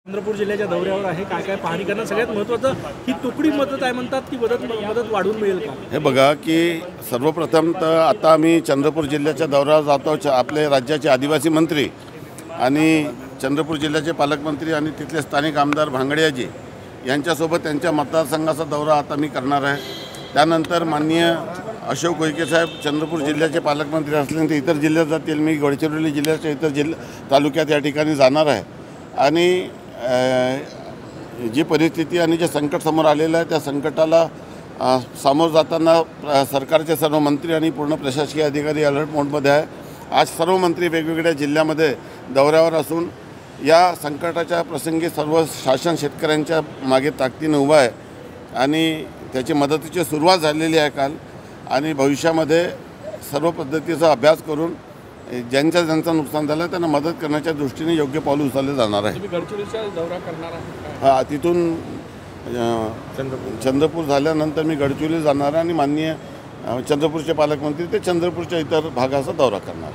चंद्रपूर जिल्ह्याच्या दौऱ्यावर आहे, काय काय पाहणी करणं. सगळ्यात महत्त्वाचं ही तुकडी मदत आहे म्हणतात की मदत वाढून मिळेल का? हे बघा की सर्वप्रथम तर आता आम्ही चंद्रपूर जिल्ह्याच्या दौऱ्यावर जातो. आपले राज्याचे आदिवासी मंत्री आणि चंद्रपूर जिल्ह्याचे पालकमंत्री आणि तिथले स्थानिक आमदार भांगडियाजी यांच्यासोबत त्यांच्या मतदारसंघाचा दौरा आता मी करणार आहे. त्यानंतर माननीय अशोक उईके साहेब चंद्रपूर जिल्ह्याचे पालकमंत्री असल्यानंतर इतर जिल्ह्यात जातील. मी गडचिरोली जिल्ह्याच्या इतर तालुक्यात या ठिकाणी जाणार आहे आणि जी परिस्थिती आणि जे संकट समोर आलेलं आहे त्या संकटाला सामोरं जाताना सरकारचे सर्व मंत्री आणि पूर्ण प्रशासकीय अधिकारी अलर्ट मोडमध्ये आहे. आज सर्व मंत्री वेगवेगळ्या जिल्ह्यामध्ये दौऱ्यावर असून या संकटाच्या प्रसंगी सर्व शासन शेतकऱ्यांच्या मागे ताकदीने उभं आहे आणि त्याची मदतीची सुरुवात झालेली आहे काल. आणि भविष्यामध्ये सर्व पद्धतीचा अभ्यास करून ज्यांचं नुकसान झालं त्यांना मदत करण्याच्या दृष्टीने योग्य पाऊल उचलले जाणार आहे. गडचिरोलीचा दौरा करणार आहे? हां, तिथून चंद्रपूर झाल्यानंतर मी गडचिरोली जाणार आहे आणि माननीय चंद्रपूरचे पालकमंत्री ते चंद्रपूरच्या इतर भागाचा दौरा करणार.